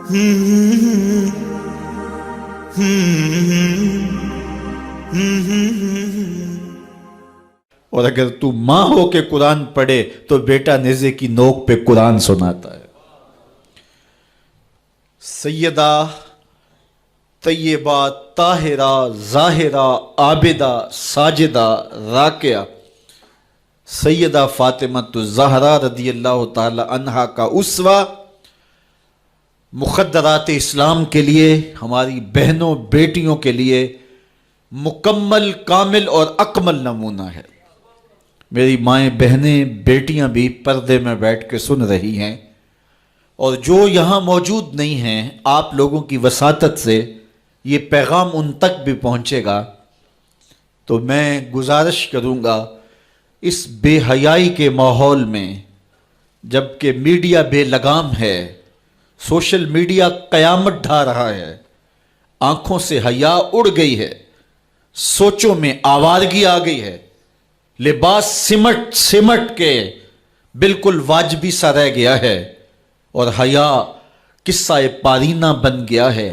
اور اگر تو ماں ہو کے قرآن پڑھے تو بیٹا نیزے کی نوک پہ قرآن سناتا ہے۔ سیدہ طیبہ طاہرہ ظاہرہ عابدہ ساجدہ راکعہ سیدہ فاطمہ الزہرا رضی اللہ تعالی عنہا کا اسوہ مخدرات اسلام کے لیے، ہماری بہنوں بیٹیوں کے لیے مکمل کامل اور اکمل نمونہ ہے۔ میری مائیں بہنیں بیٹیاں بھی پردے میں بیٹھ کے سن رہی ہیں، اور جو یہاں موجود نہیں ہیں، آپ لوگوں کی وساطت سے یہ پیغام ان تک بھی پہنچے گا۔ تو میں گزارش کروں گا، اس بے حیائی کے ماحول میں جب کہ میڈیا بے لگام ہے، سوشل میڈیا قیامت ڈھا رہا ہے، آنکھوں سے حیا اڑ گئی ہے، سوچوں میں آوارگی آ گئی ہے، لباس سمٹ سمٹ کے بالکل واجبی سا رہ گیا ہے، اور حیا قصہ پارینہ بن گیا ہے۔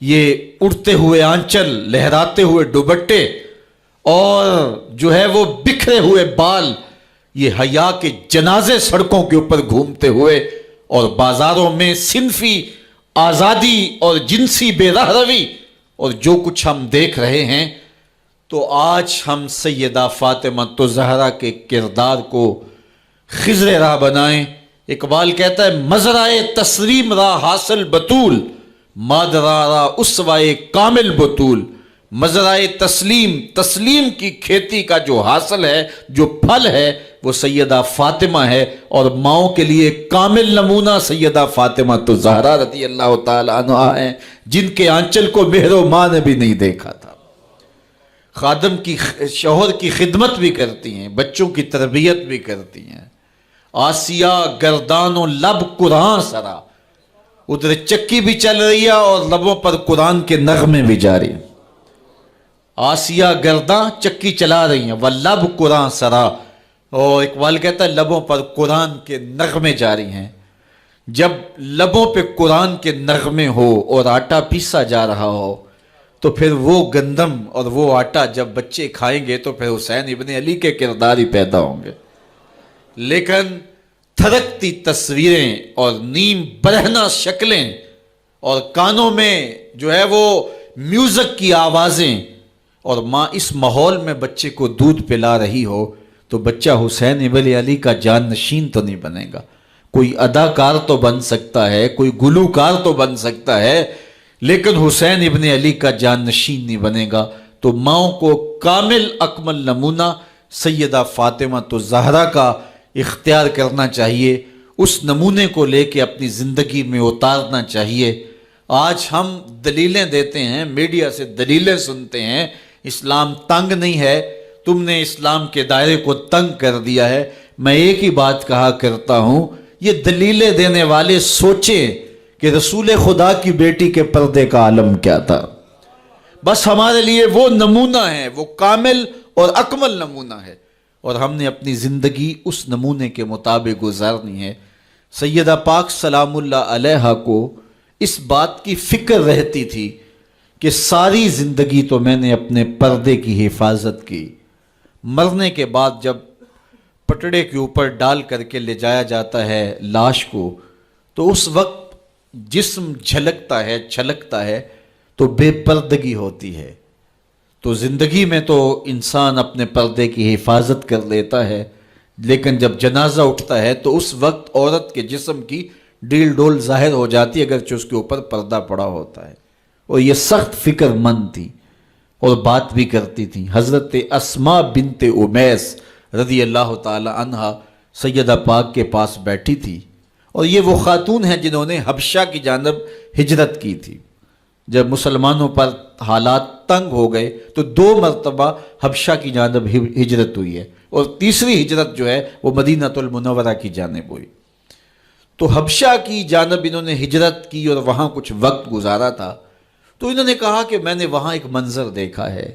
یہ اڑتے ہوئے آنچل، لہراتے ہوئے دوپٹے اور جو ہے وہ بکھرے ہوئے بال، یہ حیا کے جنازے سڑکوں کے اوپر گھومتے ہوئے، اور بازاروں میں صنفی آزادی اور جنسی بے رہروی اور جو کچھ ہم دیکھ رہے ہیں۔ تو آج ہم سیدہ فاطمہ الزہرا کے کردار کو خضر راہ بنائیں۔ اقبال کہتا ہے، مزرعہ تسلیم را حاصل بطول، مادرا را اسوائے کامل بطول۔ مزرعہ تسلیم کی کھیتی کا جو حاصل ہے، جو پھل ہے، وہ سیدہ فاطمہ ہے، اور ماؤں کے لیے کامل نمونہ سیدہ فاطمہ الزہرا رضی اللہ تعالی عنہا ہیں، جن کے آنچل کو مہر و ماں نے بھی نہیں دیکھا تھا۔ خادم کی شوہر کی خدمت بھی کرتی ہیں، بچوں کی تربیت بھی کرتی ہیں۔ آسیہ گردان و لب قرآن سرا، ادھر چکی بھی چل رہی ہے اور لبوں پر قرآن کے نغمے بھی جاری ہیں۔ آسیہ گرداں چکی چلا رہی ہیں، واللب قرآن سرا، اور اقبال کہتا ہے لبوں پر قرآن کے نغمے جاری ہیں۔ جب لبوں پہ قرآن کے نغمے ہو اور آٹا پیسا جا رہا ہو، تو پھر وہ گندم اور وہ آٹا جب بچے کھائیں گے تو پھر حسین ابن علی کے کردار ہی پیدا ہوں گے۔ لیکن تھرکتی تصویریں اور نیم برہنہ شکلیں اور کانوں میں جو ہے وہ میوزک کی آوازیں، اور ماں اس ماحول میں بچے کو دودھ پلا رہی ہو، تو بچہ حسین ابن علی کا جان نشین تو نہیں بنے گا۔ کوئی اداکار تو بن سکتا ہے، کوئی گلوکار تو بن سکتا ہے، لیکن حسین ابن علی کا جان نشین نہیں بنے گا۔ تو ماؤں کو کامل اکمل نمونہ سیدہ فاطمہ الزہرا کا اختیار کرنا چاہیے، اس نمونے کو لے کے اپنی زندگی میں اتارنا چاہیے۔ آج ہم دلیلیں دیتے ہیں، میڈیا سے دلیلیں سنتے ہیں، اسلام تنگ نہیں ہے، تم نے اسلام کے دائرے کو تنگ کر دیا ہے۔ میں ایک ہی بات کہا کرتا ہوں، یہ دلیلیں دینے والے سوچیں کہ رسول خدا کی بیٹی کے پردے کا عالم کیا تھا۔ بس ہمارے لیے وہ نمونہ ہے، وہ کامل اور اکمل نمونہ ہے، اور ہم نے اپنی زندگی اس نمونے کے مطابق گزارنی ہے۔ سیدہ پاک سلام اللہ علیہا کو اس بات کی فکر رہتی تھی کہ ساری زندگی تو میں نے اپنے پردے کی حفاظت کی، مرنے کے بعد جب پٹڑے کے اوپر ڈال کر کے لے جایا جاتا ہے لاش کو، تو اس وقت جسم جھلکتا ہے چھلکتا ہے تو بے پردگی ہوتی ہے۔ تو زندگی میں تو انسان اپنے پردے کی حفاظت کر لیتا ہے، لیکن جب جنازہ اٹھتا ہے تو اس وقت عورت کے جسم کی ڈیل ڈول ظاہر ہو جاتی ہے، اگرچہ اس کے اوپر پردہ پڑا ہوتا ہے۔ اور یہ سخت فکر مند تھی اور بات بھی کرتی تھی۔ حضرت اسماء بنت امیس رضی اللہ تعالی عنہا سیدہ پاک کے پاس بیٹھی تھی، اور یہ وہ خاتون ہیں جنہوں نے حبشہ کی جانب ہجرت کی تھی۔ جب مسلمانوں پر حالات تنگ ہو گئے تو 2 مرتبہ حبشہ کی جانب ہجرت ہوئی ہے، اور تیسری ہجرت جو ہے وہ مدینہ المنورہ کی جانب ہوئی۔ تو حبشہ کی جانب انہوں نے ہجرت کی اور وہاں کچھ وقت گزارا تھا، تو انہوں نے کہا کہ میں نے وہاں ایک منظر دیکھا ہے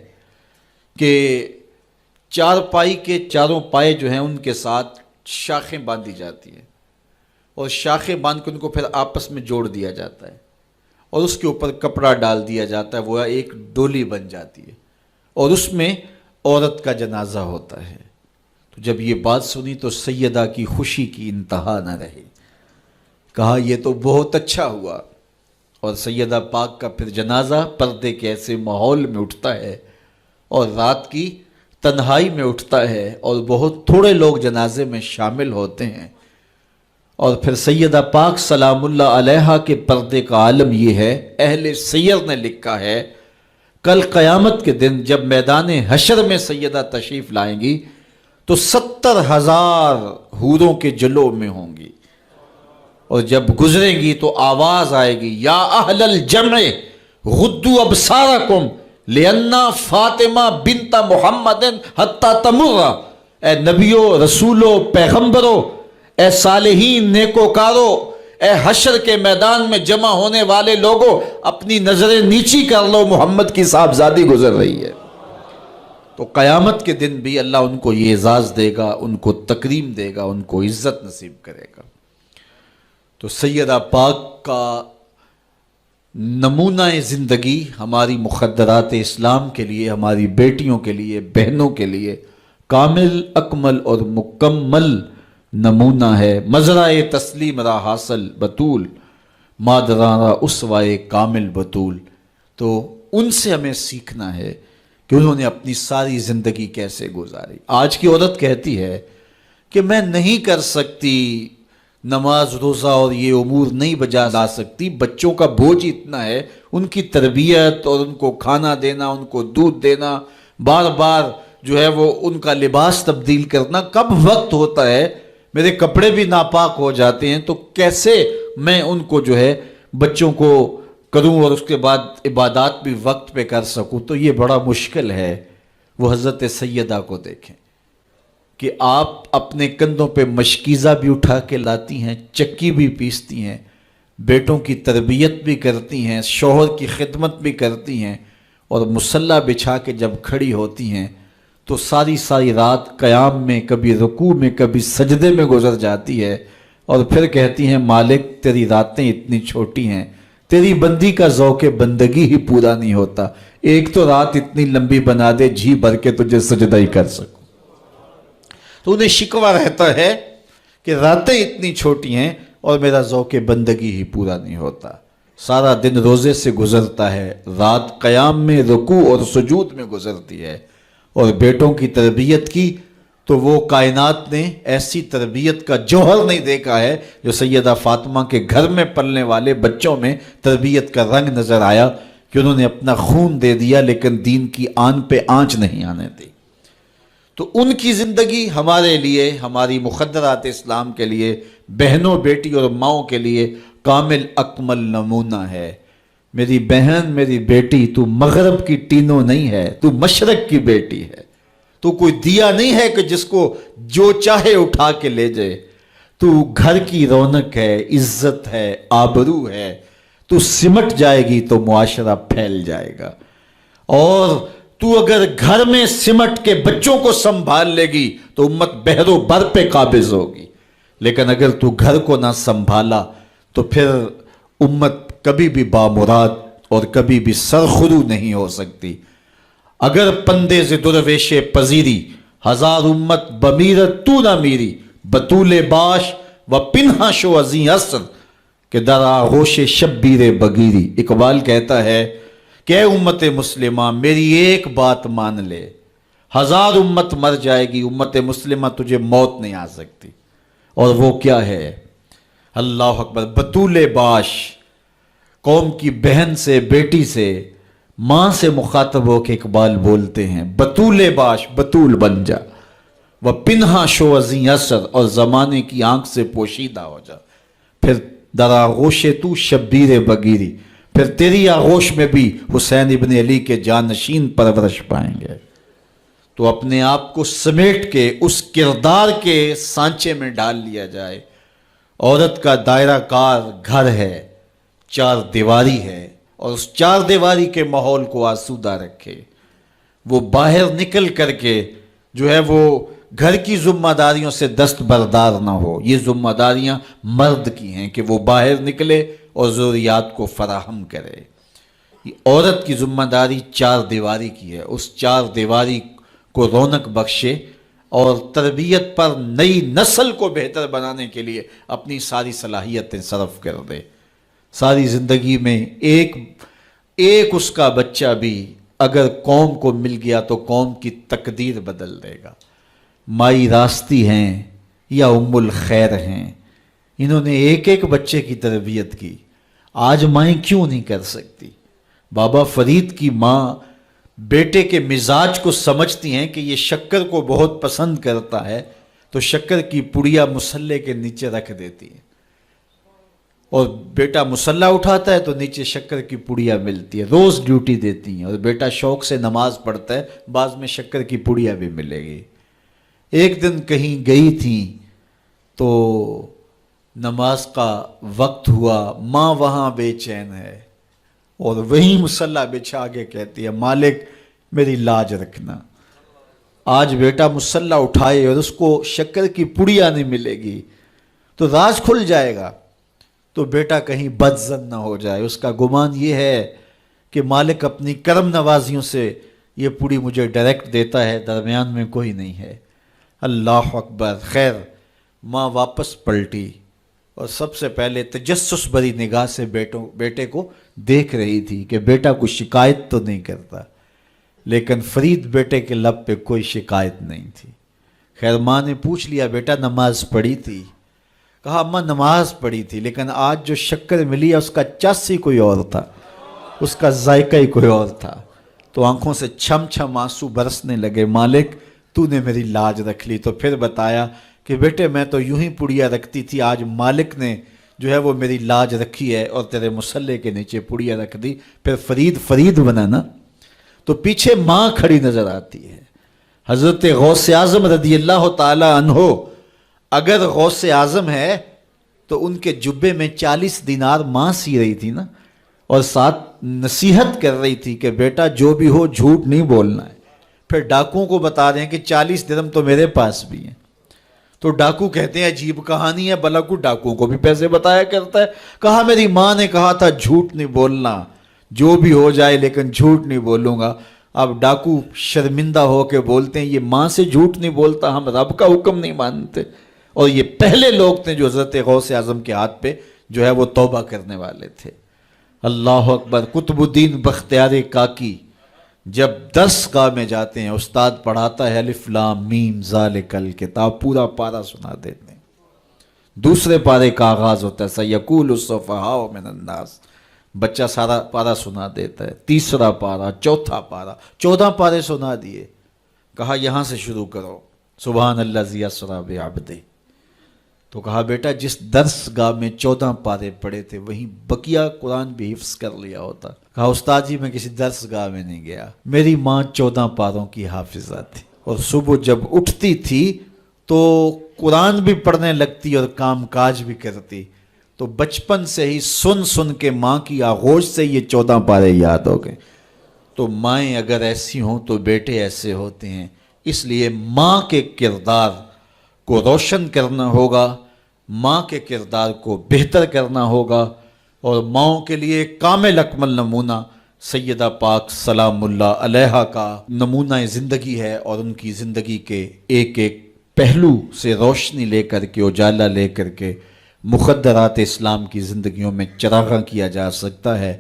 کہ چارپائی کے چاروں پائے جو ہیں ان کے ساتھ شاخیں باندھی جاتی ہیں، اور شاخیں باندھ کے ان کو پھر آپس میں جوڑ دیا جاتا ہے اور اس کے اوپر کپڑا ڈال دیا جاتا ہے، وہ ایک ڈولی بن جاتی ہے اور اس میں عورت کا جنازہ ہوتا ہے۔ تو جب یہ بات سنی تو سیدہ کی خوشی کی انتہا نہ رہی، کہا یہ تو بہت اچھا ہوا۔ اور سیدہ پاک کا پھر جنازہ پردے کے ایسے ماحول میں اٹھتا ہے اور رات کی تنہائی میں اٹھتا ہے اور بہت تھوڑے لوگ جنازے میں شامل ہوتے ہیں۔ اور پھر سیدہ پاک سلام اللہ علیہا کے پردے کا عالم یہ ہے، اہل سیر نے لکھا ہے کل قیامت کے دن جب میدان حشر میں سیدہ تشریف لائیں گی تو 70,000 حوروں کے جلو میں ہوں گی، اور جب گزریں گی تو آواز آئے گی یا اہل الجمع غدوا ابصارکم لأن فاطمہ بنت محمد حتی تمر، اے نبیوں، رسولوں، پیغمبروں، اے صالحین، نیکوکاروں، اے حشر کے میدان میں جمع ہونے والے لوگوں، اپنی نظریں نیچی کر لو، محمد کی صاحبزادی گزر رہی ہے۔ تو قیامت کے دن بھی اللہ ان کو یہ اعزاز دے گا، ان کو تکریم دے گا، ان کو عزت نصیب کرے گا۔ تو سیدہ پاک کا نمونہ زندگی ہماری مخدرات اسلام کے لیے، ہماری بیٹیوں کے لیے، بہنوں کے لیے کامل، اکمل اور مکمل نمونہ ہے۔ مزرعہ تسلیم را حاصل بطول، مادران را اسوائے کامل بطول۔ تو ان سے ہمیں سیکھنا ہے کہ انہوں نے اپنی ساری زندگی کیسے گزاری۔ آج کی عورت کہتی ہے کہ میں نہیں کر سکتی نماز، روزہ اور یہ امور نہیں بجا لا سکتی، بچوں کا بوجھ اتنا ہے، ان کی تربیت اور ان کو کھانا دینا، ان کو دودھ دینا، بار بار جو ہے وہ ان کا لباس تبدیل کرنا، کب وقت ہوتا ہے، میرے کپڑے بھی ناپاک ہو جاتے ہیں، تو کیسے میں ان کو جو ہے بچوں کو کروں اور اس کے بعد عبادات بھی وقت پہ کر سکوں، تو یہ بڑا مشکل ہے۔ وہ حضرت سیدہ کو دیکھیں کہ آپ اپنے کندھوں پہ مشکیزہ بھی اٹھا کے لاتی ہیں، چکی بھی پیستی ہیں، بیٹوں کی تربیت بھی کرتی ہیں، شوہر کی خدمت بھی کرتی ہیں، اور مصلی بچھا کے جب کھڑی ہوتی ہیں تو ساری ساری رات قیام میں، کبھی رکوع میں، کبھی سجدے میں گزر جاتی ہے، اور پھر کہتی ہیں مالک تیری راتیں اتنی چھوٹی ہیں، تیری بندی کا ذوق بندگی ہی پورا نہیں ہوتا، ایک تو رات اتنی لمبی بنا دے جی بھر کے تجھے سجدہ ہی کر سکوں۔ تو انہیں شکوہ رہتا ہے کہ راتیں اتنی چھوٹی ہیں اور میرا ذوق بندگی ہی پورا نہیں ہوتا۔ سارا دن روزے سے گزرتا ہے، رات قیام میں، رکوع اور سجود میں گزرتی ہے، اور بیٹوں کی تربیت کی تو وہ کائنات نے ایسی تربیت کا جوہر نہیں دیکھا ہے جو سیدہ فاطمہ کے گھر میں پلنے والے بچوں میں تربیت کا رنگ نظر آیا، کہ انہوں نے اپنا خون دے دیا لیکن دین کی آن پہ آنچ نہیں آنے دی۔ تو ان کی زندگی ہمارے لیے، ہماری مخدرات اسلام کے لیے، بہنوں، بیٹی اور ماؤں کے لیے کامل اکمل نمونہ ہے۔ میری بہن، میری بیٹی، تو مغرب کی ٹینو نہیں ہے، تو مشرق کی بیٹی ہے، تو کوئی دیا نہیں ہے کہ جس کو جو چاہے اٹھا کے لے جائے، تو گھر کی رونق ہے، عزت ہے، آبرو ہے، تو سمٹ جائے گی تو معاشرہ پھیل جائے گا، اور تو اگر گھر میں سمٹ کے بچوں کو سنبھال لے گی تو امت بحر و بر پہ قابض ہوگی، لیکن اگر تو گھر کو نہ سنبھالا تو پھر امت کبھی بھی بامراد اور کبھی بھی سرخرو نہیں ہو سکتی۔ اگر پندے ز درویش پذیری، ہزار امت بمیرت تو نہ میری، بطول باش و پنہا شو ازیں اثر کہ در آغوش شبیر بگیری۔ اقبال کہتا ہے کہ اے امت مسلمہ میری ایک بات مان لے، ہزار امت مر جائے گی، امت مسلمہ تجھے موت نہیں آ سکتی، اور وہ کیا ہے؟ اللہ اکبر، بطول باش، قوم کی بہن سے، بیٹی سے، ماں سے مخاطب ہو کے اقبال بولتے ہیں بطول باش، بطول بن جا، وہ پنہا شو ازیں اثر، اور زمانے کی آنکھ سے پوشیدہ ہو جا، پھر در آغوش تو شبیر بگیری، پھر تیری آغوش میں بھی حسین ابن علی کے جانشین پرورش پائیں گے۔ تو اپنے آپ کو سمیٹ کے اس کردار کے سانچے میں ڈال لیا جائے۔ عورت کا دائرہ کار گھر ہے، چار دیواری ہے، اور اس چار دیواری کے ماحول کو آسودہ رکھے۔ وہ باہر نکل کر کے جو ہے وہ گھر کی ذمہ داریوں سے دستبردار نہ ہو. یہ ذمہ داریاں مرد کی ہیں کہ وہ باہر نکلے اور ضروریات کو فراہم کرے. عورت کی ذمہ داری چار دیواری کی ہے. اس چار دیواری کو رونق بخشے اور تربیت پر نئی نسل کو بہتر بنانے کے لیے اپنی ساری صلاحیتیں صرف کر دے. ساری زندگی میں ایک اس کا بچہ بھی اگر قوم کو مل گیا تو قوم کی تقدیر بدل دے گا. مائی راستی ہیں یا ام الخیر ہیں، انہوں نے ایک بچے کی تربیت کی. آج مائیں کیوں نہیں کر سکتی؟ بابا فرید کی ماں بیٹے کے مزاج کو سمجھتی ہیں کہ یہ شکر کو بہت پسند کرتا ہے تو شکر کی پڑیا مصلے کے نیچے رکھ دیتی ہیں، اور بیٹا مصلہ اٹھاتا ہے تو نیچے شکر کی پڑیا ملتی ہے. روز ڈیوٹی دیتی ہیں، اور بیٹا شوق سے نماز پڑھتا ہے، بعض میں شکر کی پڑیا بھی ملے گی. ایک دن کہیں گئی تھی تو نماز کا وقت ہوا، ماں وہاں بے چین ہے اور وہیں مصلہ بچھا کے کہتی ہے مالک میری لاج رکھنا. آج بیٹا مصلہ اٹھائے اور اس کو شکر کی پڑیا نہیں ملے گی تو راز کھل جائے گا، تو بیٹا کہیں بدظن نہ ہو جائے. اس کا گمان یہ ہے کہ مالک اپنی کرم نوازیوں سے یہ پوری مجھے ڈائریکٹ دیتا ہے، درمیان میں کوئی نہیں ہے. اللہ اکبر. خیر ماں واپس پلٹی اور سب سے پہلے تجسس بھری نگاہ سے بیٹے کو دیکھ رہی تھی کہ بیٹا کوئی شکایت تو نہیں کرتا، لیکن فرید بیٹے کے لب پہ کوئی شکایت نہیں تھی. خیر ماں نے پوچھ لیا بیٹا نماز پڑھی تھی؟ کہا اماں نماز پڑھی تھی، لیکن آج جو شکر ملی ہے اس کا چس ہی کوئی اور تھا، اس کا ذائقہ ہی کوئی اور تھا. تو آنکھوں سے چھم چھم آنسو برسنے لگے. مالک تو نے میری لاج رکھ لی. تو پھر بتایا کہ بیٹے میں تو یوں ہی پڑیا رکھتی تھی، آج مالک نے جو ہے وہ میری لاج رکھی ہے اور تیرے مصلے کے نیچے پڑیا رکھ دی. پھر فرید بنا نا. تو پیچھے ماں کھڑی نظر آتی ہے، حضرت غوث اعظم رضی اللہ تعالی عنہ. اگر غوث اعظم ہے تو ان کے جبے میں 40 دینار ماں سی رہی تھی نا، اور ساتھ نصیحت کر رہی تھی کہ بیٹا جو بھی ہو جھوٹ نہیں بولنا ہے. پھر ڈاکوؤں کو بتا رہے ہیں کہ 40 درہم تو میرے پاس بھی ہیں. تو ڈاکو کہتے ہیں عجیب کہانی ہے، بلا کو ڈاکوؤں کو بھی پیسے بتایا کرتا ہے. کہا میری ماں نے کہا تھا جھوٹ نہیں بولنا، جو بھی ہو جائے لیکن جھوٹ نہیں بولوں گا. اب ڈاکو شرمندہ ہو کے بولتے ہیں یہ ماں سے جھوٹ نہیں بولتا، ہم رب کا حکم نہیں مانتے. اور یہ پہلے لوگ تھے جو حضرت غوث اعظم کے ہاتھ پہ جو ہے وہ توبہ کرنے والے تھے. اللہ اکبر. قطب الدین بختیار کاکی جب درس گاہ میں جاتے ہیں، استاد پڑھاتا ہے الف لام میم ذالک الکتاب، پورا پارہ سنا دیتے ہیں. دوسرے پارے کا آغاز ہوتا ہے سیقول السفہاء من الناس، بچہ سارا پارہ سنا دیتا ہے. تیسرا پارہ، چوتھا پارہ، 14 پارے سنا دیے. کہا یہاں سے شروع کرو، سبحان الذی اسری بعبدہ. تو کہا بیٹا جس درس گاہ میں 14 پارے پڑھے تھے وہیں بقیہ قرآن بھی حفظ کر لیا ہوتا. کہا استاد جی میں کسی درس گاہ میں نہیں گیا، میری ماں 14 پاروں کی حافظہ تھی، اور صبح جب اٹھتی تھی تو قرآن بھی پڑھنے لگتی اور کام کاج بھی کرتی. تو بچپن سے ہی سن کے ماں کی آغوش سے یہ 14 پارے یاد ہو گئے. تو مائیں اگر ایسی ہوں تو بیٹے ایسے ہوتے ہیں. اس لیے ماں کے کردار کو روشن کرنا ہوگا، ماں کے کردار کو بہتر کرنا ہوگا، اور ماؤں کے لیے کامل اکمل نمونہ سیدہ پاک سلام اللہ علیہا کا نمونہ زندگی ہے. اور ان کی زندگی کے ایک پہلو سے روشنی لے کر کے، اجالا لے کر کے مخدرات اسلام کی زندگیوں میں چراغاں کیا جا سکتا ہے،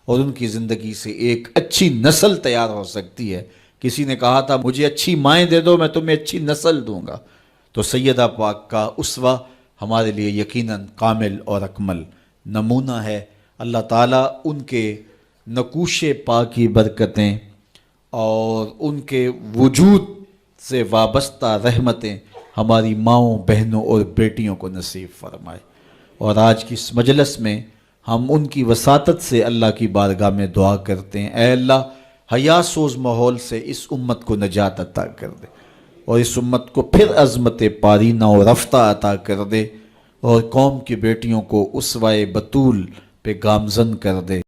اور ان کی زندگی سے ایک اچھی نسل تیار ہو سکتی ہے. کسی نے کہا تھا مجھے اچھی مائیں دے دو میں تمہیں اچھی نسل دوں گا. تو سیدہ پاک کا اسوہ ہمارے لیے یقیناً کامل اور اکمل نمونہ ہے. اللہ تعالیٰ ان کے نقوش پا کی برکتیں اور ان کے وجود سے وابستہ رحمتیں ہماری ماؤں، بہنوں اور بیٹیوں کو نصیب فرمائے. اور آج کی اس مجلس میں ہم ان کی وساطت سے اللہ کی بارگاہ میں دعا کرتے ہیں، اے اللہ حیا سوز ماحول سے اس امت کو نجات عطا کر دے، اور اس امت کو پھر عظمت پارینہ و رفتہ عطا کر دے، اور قوم کی بیٹیوں کو اسوہ بطول پہ گامزن کر دے.